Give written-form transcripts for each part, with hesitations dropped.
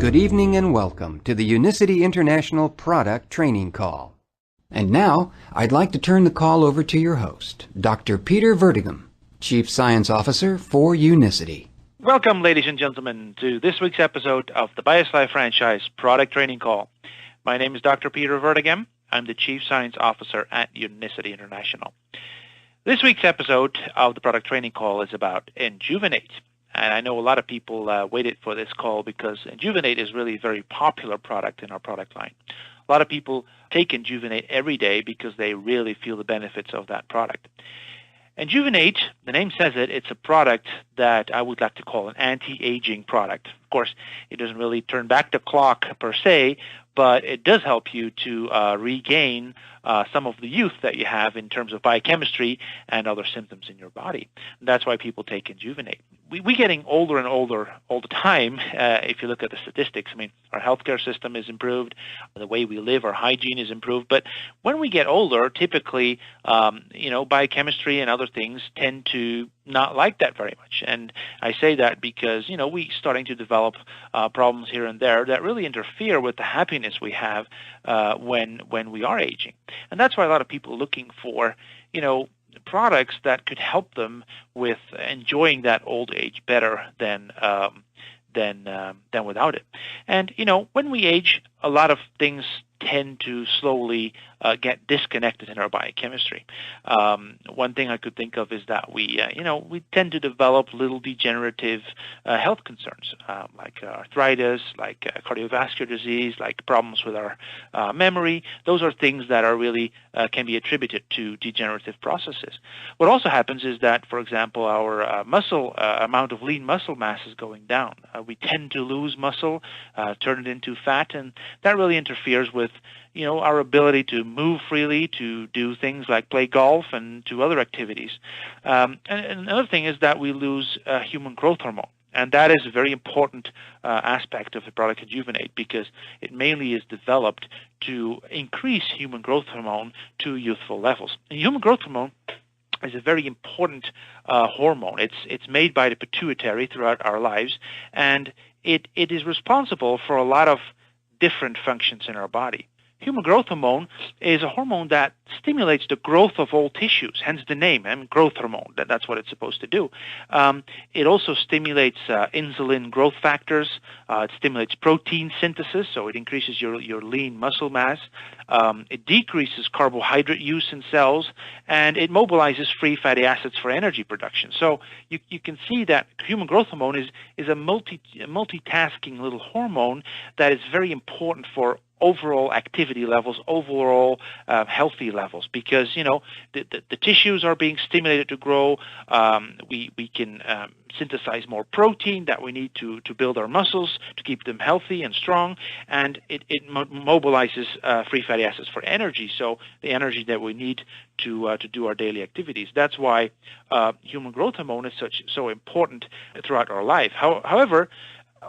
Good evening and welcome to the Unicity International Product Training Call. And now, I'd like to turn the call over to your host, Dr. Peter Verdegem, Chief Science Officer for Unicity. Welcome, ladies and gentlemen, to this week's episode of the BioSlife Franchise Product Training Call. My name is Dr. Peter Verdegem. I'm the Chief Science Officer at Unicity International. This week's episode of the Product Training Call is about Enjuvenate. And I know a lot of people waited for this call because Enjuvenate is really a very popular product in our product line. A lot of people take Enjuvenate every day because they really feel the benefits of that product. Enjuvenate, the name says it, it's a product that I would like to call an anti-aging product. Of course, it doesn't really turn back the clock per se, but it does help you to regain some of the youth that you have in terms of biochemistry and other symptoms in your body. And that's why people take Enjuvenate. We're getting older and older all the time. If you look at the statistics, I mean, our healthcare system is improved, the way we live, our hygiene is improved. But when we get older, typically, biochemistry and other things tend to not like that very much. And I say that because, we're starting to develop problems here and there that really interfere with the happiness we have when we are aging. And that's why a lot of people are looking for, products that could help them with enjoying that old age better than without it. And, when we age, a lot of things tend to slowly get disconnected in our biochemistry. One thing I could think of is that we tend to develop little degenerative health concerns, like arthritis, like cardiovascular disease, like problems with our memory. Those are things that are really can be attributed to degenerative processes. What also happens is that, for example, our amount of lean muscle mass is going down. We tend to lose muscle, turn it into fat, and that really interferes with our ability to move freely, to do things like play golf and do other activities. And another thing is that we lose human growth hormone. And that is a very important aspect of the product Enjuvenate because it mainly is developed to increase human growth hormone to youthful levels. And human growth hormone is a very important hormone. It's made by the pituitary throughout our lives, and it is responsible for a lot of different functions in our body. Human growth hormone is a hormone that stimulates the growth of all tissues, hence the name, growth hormone. That's what it's supposed to do. It also stimulates insulin growth factors. It stimulates protein synthesis, so it increases your lean muscle mass. It decreases carbohydrate use in cells, and it mobilizes free fatty acids for energy production. So you can see that human growth hormone is a multitasking little hormone that is very important for overall activity levels, overall healthy levels, because the tissues are being stimulated to grow. We can synthesize more protein that we need to build our muscles to keep them healthy and strong, and it mobilizes free fatty acids for energy, so the energy that we need to do our daily activities. That's why human growth hormone is so important throughout our life. However,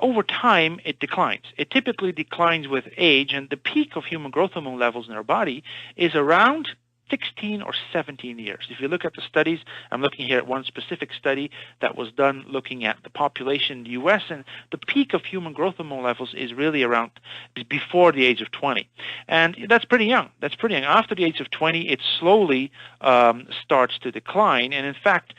over time, it declines. It typically declines with age, and the peak of human growth hormone levels in our body is around 16 or 17 years. If you look at the studies, I'm looking here at one specific study that was done looking at the population in the U.S., and the peak of human growth hormone levels is really around before the age of 20. And that's pretty young. After the age of 20, it slowly starts to decline. And in fact,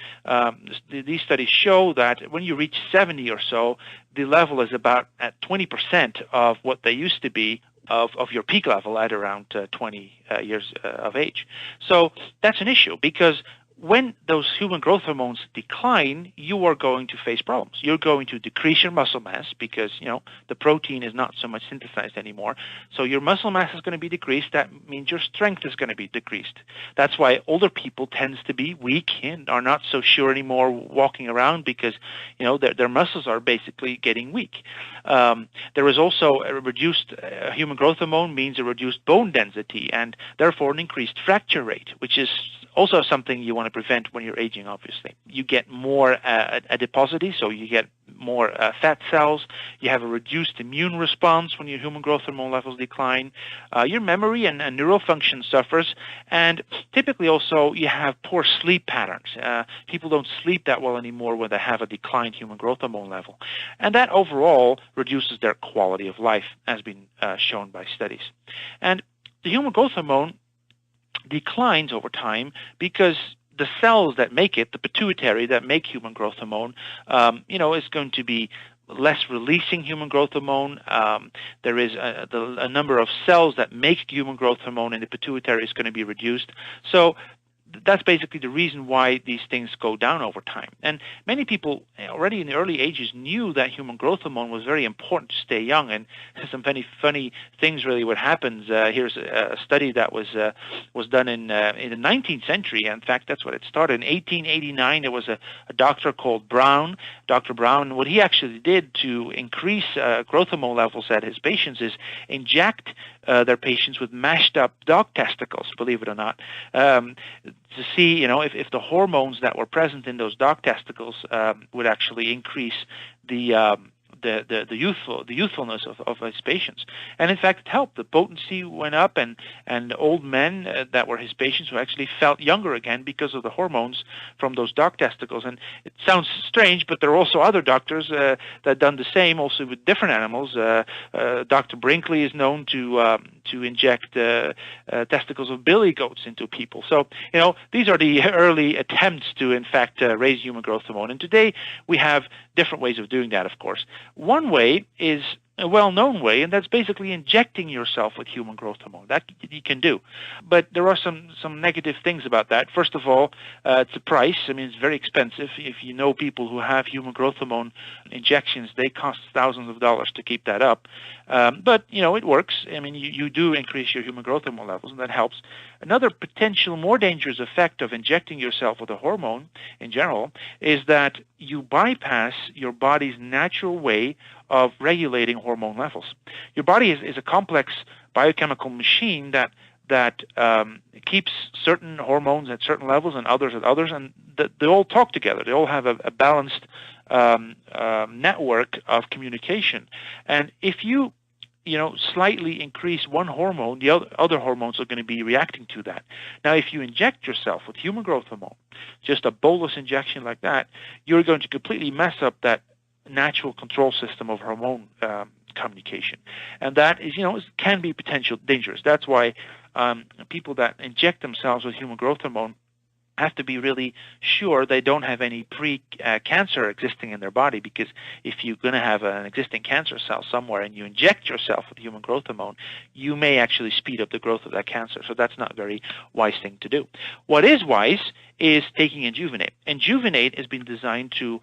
these studies show that when you reach 70 or so, the level is about at 20% of what they used to be of your peak level at around 20 years of age. So that's an issue because when those human growth hormones decline, you are going to face problems. You're going to decrease your muscle mass because, the protein is not so much synthesized anymore. So your muscle mass is going to be decreased. That means your strength is going to be decreased. That's why older people tends to be weak and are not so sure anymore walking around because, their muscles are basically getting weak. There is also a reduced human growth hormone means a reduced bone density and therefore an increased fracture rate, which is also something you want to to prevent when you're aging, obviously. You get more adiposity, so you get more fat cells. You have a reduced immune response when your human growth hormone levels decline. Your memory and neural function suffers, and typically also you have poor sleep patterns. People don't sleep that well anymore when they have a declined human growth hormone level. And that overall reduces their quality of life, as been shown by studies. And the human growth hormone declines over time because the cells that make it, the pituitary that make human growth hormone, is going to be less releasing human growth hormone. There is a number of cells that make human growth hormone in the pituitary is going to be reduced. So that's basically the reason why these things go down over time. And many people already in the early ages knew that human growth hormone was very important to stay young. And some funny things really what happens. Here's a study that was done in the 19th century. In fact, that's what it started. In 1889, there was a doctor called Brown. Dr. Brown, what he actually did to increase growth hormone levels at his patients is inject their patients with mashed up dog testicles, believe it or not, to see, if the hormones that were present in those dog testicles would actually increase the youthfulness of his patients. And in fact, it helped. The potency went up, and old men that were his patients who actually felt younger again because of the hormones from those dog testicles. And it sounds strange, but there are also other doctors that done the same, also with different animals. Dr. Brinkley is known to inject testicles of billy goats into people. So, these are the early attempts to, in fact, raise human growth hormone. And today we have different ways of doing that, of course. One way is a well-known way, and that's basically injecting yourself with human growth hormone. That you can do. But there are some negative things about that. First of all, it's the price. I mean, it's very expensive. If you know people who have human growth hormone injections, they cost thousands of dollars to keep that up. But, it works. I mean, you do increase your human growth hormone levels, and that helps. Another potential more dangerous effect of injecting yourself with a hormone in general is that you bypass your body's natural way of regulating hormone levels. Your body is a complex biochemical machine that keeps certain hormones at certain levels and others at others, and they all talk together. They all have a balanced network of communication. And if you slightly increase one hormone, the other hormones are going to be reacting to that. Now, if you inject yourself with human growth hormone, just a bolus injection like that, you're going to completely mess up that natural control system of hormone communication. And that is, can be potentially dangerous. That's why people that inject themselves with human growth hormone have to be really sure they don't have any pre-cancer existing in their body, because if you're going to have an existing cancer cell somewhere and you inject yourself with human growth hormone, you may actually speed up the growth of that cancer. So that's not a very wise thing to do. What is wise is taking Enjuvenate. Enjuvenate has been designed to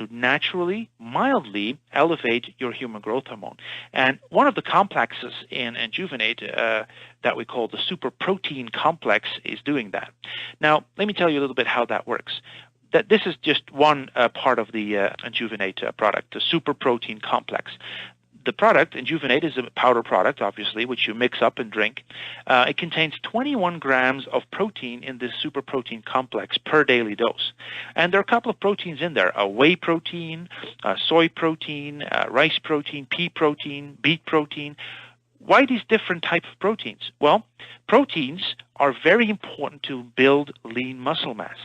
naturally, mildly elevate your human growth hormone. And one of the complexes in Enjuvenate that we call the super protein complex is doing that. Now, let me tell you a little bit how that works. That this is just one part of the Enjuvenate product, the super protein complex. The product, Enjuvenate, is a powder product, obviously, which you mix up and drink. It contains 21 grams of protein in this super protein complex per daily dose. And there are a couple of proteins in there, a whey protein, soy protein, rice protein, pea protein, beet protein. Why these different types of proteins? Well, proteins are very important to build lean muscle mass.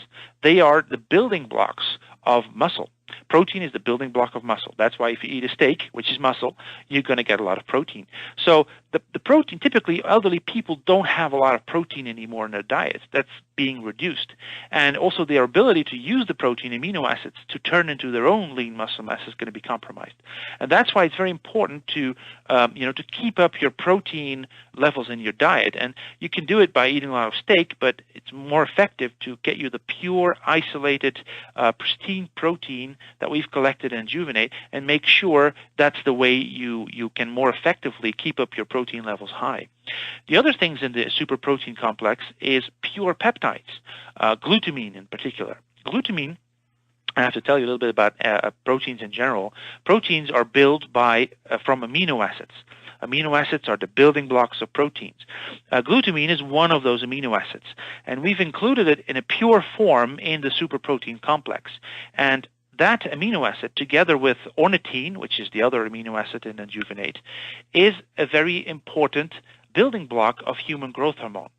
They are the building blocks of muscle. Protein is the building block of muscle. That's why if you eat a steak, which is muscle, you're going to get a lot of protein. So the protein, typically elderly people don't have a lot of protein anymore in their diets. That's being reduced. And also their ability to use the protein amino acids to turn into their own lean muscle mass is going to be compromised. And that's why it's very important to keep up your protein levels in your diet. And you can do it by eating a lot of steak, but it's more effective to get you the pure, isolated, pristine protein that we've collected in Enjuvenate, and make sure that's the way you can more effectively keep up your protein levels high. The other things in the super protein complex is pure peptides, glutamine in particular. Glutamine, I have to tell you a little bit about proteins in general. Proteins are built from amino acids. Amino acids are the building blocks of proteins. Glutamine is one of those amino acids, and we've included it in a pure form in the superprotein complex. And that amino acid, together with ornithine, which is the other amino acid in Enjuvenate, is a very important building block of human growth hormone.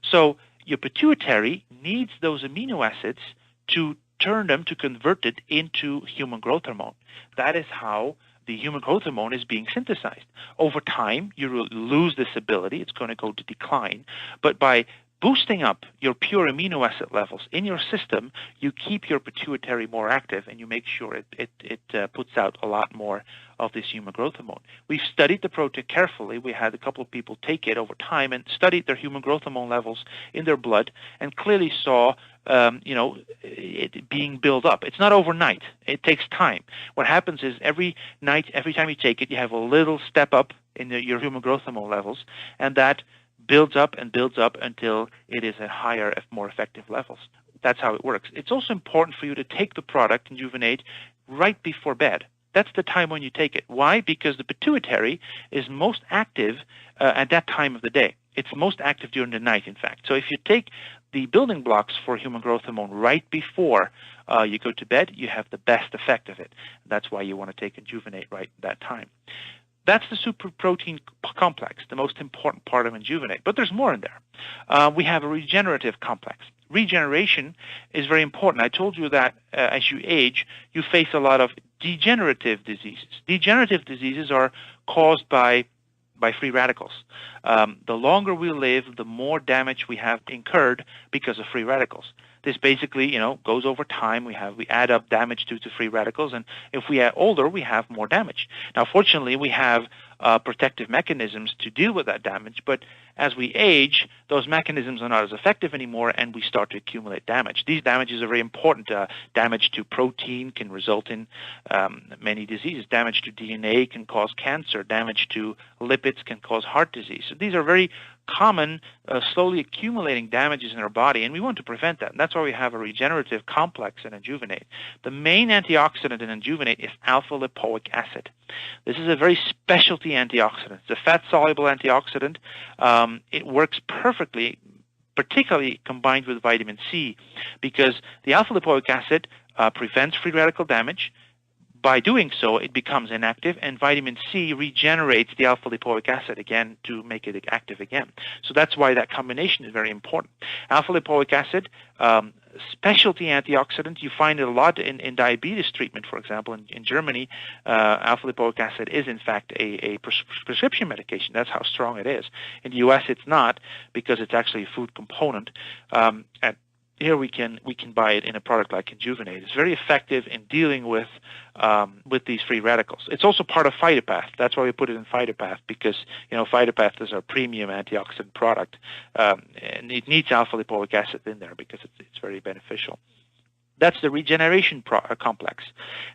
So your pituitary needs those amino acids to turn them, to convert it into human growth hormone. That is how the human growth hormone is being synthesized. Over time, you will lose this ability. It's going to go to decline. But by boosting up your pure amino acid levels in your system, you keep your pituitary more active, and you make sure it puts out a lot more of this human growth hormone. We've studied the protein carefully. We had a couple of people take it over time and studied their human growth hormone levels in their blood, and clearly saw it being built up. It's not overnight. It takes time. What happens is every night, every time you take it, you have a little step up in your human growth hormone levels, and that builds up until it is at higher, more effective levels. That's how it works. It's also important for you to take the product, Enjuvenate, right before bed. That's the time when you take it. Why? Because the pituitary is most active at that time of the day. It's most active during the night, in fact. So if you take the building blocks for human growth hormone right before you go to bed, you have the best effect of it. That's why you want to take Enjuvenate right at that time. That's the superprotein complex, the most important part of Enjuvenate. But there's more in there. We have a regenerative complex. Regeneration is very important. I told you that as you age, you face a lot of degenerative diseases. Degenerative diseases are caused by free radicals. The longer we live, the more damage we have incurred because of free radicals. This basically, goes over time. We add up damage due to free radicals, and if we are older, we have more damage. Now, fortunately, we have protective mechanisms to deal with that damage, but as we age, those mechanisms are not as effective anymore, and we start to accumulate damage. These damages are very important. Damage to protein can result in many diseases. Damage to DNA can cause cancer. Damage to lipids can cause heart disease. So these are very common, slowly accumulating damages in our body, and we want to prevent that. And that's why we have a regenerative complex in Enjuvenate. The main antioxidant in Enjuvenate is alpha-lipoic acid. This is a very specialty antioxidant. It's a fat-soluble antioxidant. It works perfectly, particularly combined with vitamin C, because the alpha-lipoic acid prevents free radical damage. By doing so, it becomes inactive, and vitamin C regenerates the alpha-lipoic acid again to make it active again. So that's why that combination is very important. Alpha-lipoic acid, specialty antioxidant. You find it a lot in diabetes treatment, for example. In Germany, alpha-lipoic acid is, in fact, a prescription medication. That's how strong it is. In the U.S., it's not, because it's actually a food component. Here we can buy it in a product like Enjuvenate. It's very effective in dealing with these free radicals. It's also part of Phytopath. That's why we put it in Phytopath, because Phytopath is our premium antioxidant product, and it needs alpha-lipoic acid in there because it's very beneficial. That's the regeneration complex.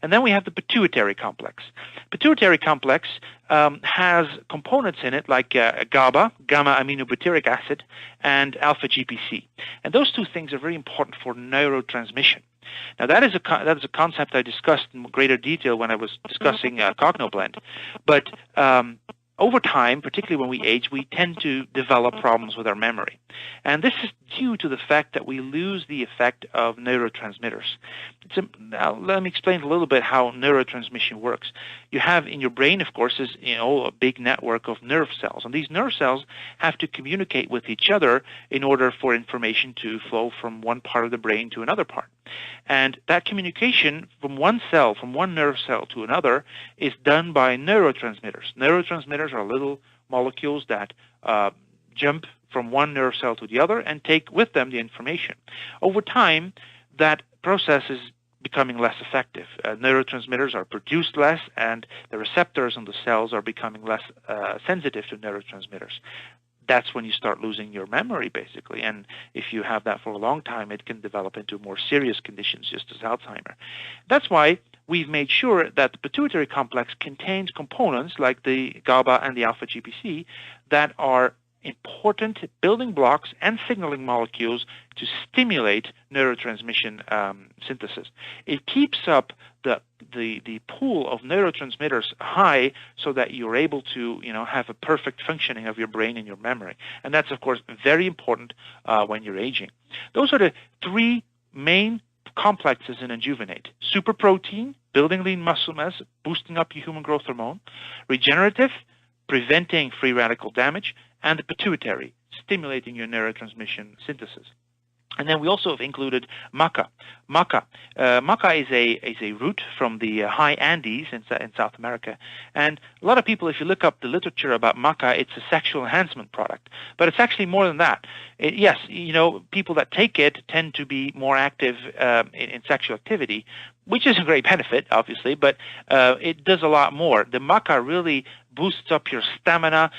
And then we have the pituitary complex. Pituitary complex has components in it like GABA, gamma-aminobutyric acid, and alpha-GPC. And those two things are very important for neurotransmission. Now, that is a concept I discussed in greater detail when I was discussing CognoBlend. But over time, particularly when we age, we tend to develop problems with our memory. And this is due to the fact that we lose the effect of neurotransmitters. Now, let me explain a little bit how neurotransmission works. You have in your brain, of course, is a big network of nerve cells. And these nerve cells have to communicate with each other in order for information to flow from one part of the brain to another part. And that communication from one cell, from one nerve cell to another, is done by neurotransmitters. Neurotransmitters are little molecules that jump from one nerve cell to the other and take with them the information. Over time, that process is becoming less effective. Neurotransmitters are produced less, and the receptors on the cells are becoming less sensitive to neurotransmitters. That's when you start losing your memory, basically. And if you have that for a long time, it can develop into more serious conditions, just as Alzheimer's. That's why we've made sure that the pituitary complex contains components like the GABA and the alpha-GPC that are important building blocks and signaling molecules to stimulate neurotransmission synthesis. It keeps up the pool of neurotransmitters high so that you're able to have a perfect functioning of your brain and your memory. And that's, of course, very important when you're aging. Those are the three main complexes in Enjuvenate: super protein, building lean muscle mass, boosting up your human growth hormone; regenerative, preventing free radical damage; and the pituitary, stimulating your neurotransmission synthesis. And then we also have included maca. Maca is a root from the high Andes in South America. And a lot of people, if you look up the literature about maca, it's a sexual enhancement product. But it's actually more than that. Yes, people that take it tend to be more active in sexual activity, which is a great benefit, obviously, but it does a lot more. The maca really boosts up your stamina,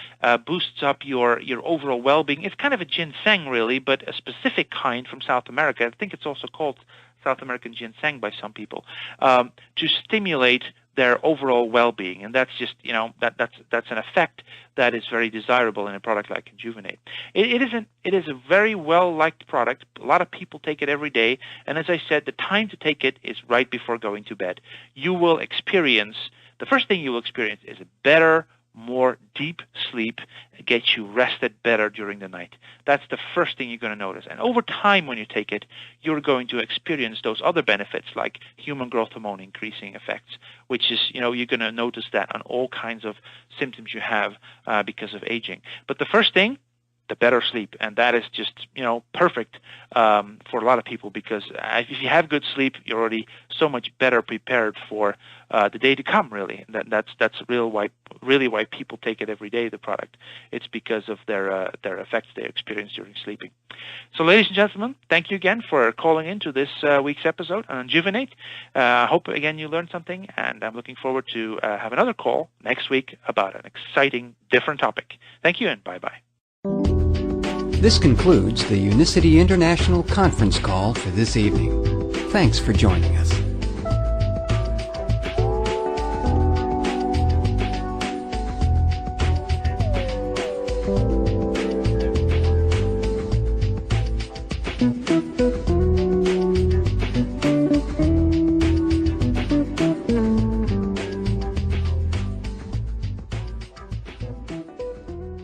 boosts up your overall well-being. It's kind of a ginseng, really, but a specific kind from South America. I think it's also called South American ginseng by some people, to stimulate their overall well-being. And that's just, that's an effect that is very desirable in a product like Enjuvenate. It is a very well-liked product. A lot of people take it every day. And as I said, the time to take it is right before going to bed. The first thing you will experience is a better, more deep sleep, gets you rested better during the night. That's the first thing you're going to notice. And over time, when you take it, you're going to experience those other benefits like human growth hormone increasing effects, which is, you're going to notice that on all kinds of symptoms you have because of aging. But the first thing, the better sleep, and that is just perfect for a lot of people, because if you have good sleep, you're already so much better prepared for the day to come. Really, that's really why people take it every day. The product, it's because of their effects they experience during sleeping. So, ladies and gentlemen, thank you again for calling into this week's episode on Enjuvenate. I hope again you learned something, and I'm looking forward to have another call next week about an exciting, different topic. Thank you, and bye bye. This concludes the Unicity International conference call for this evening. Thanks for joining us.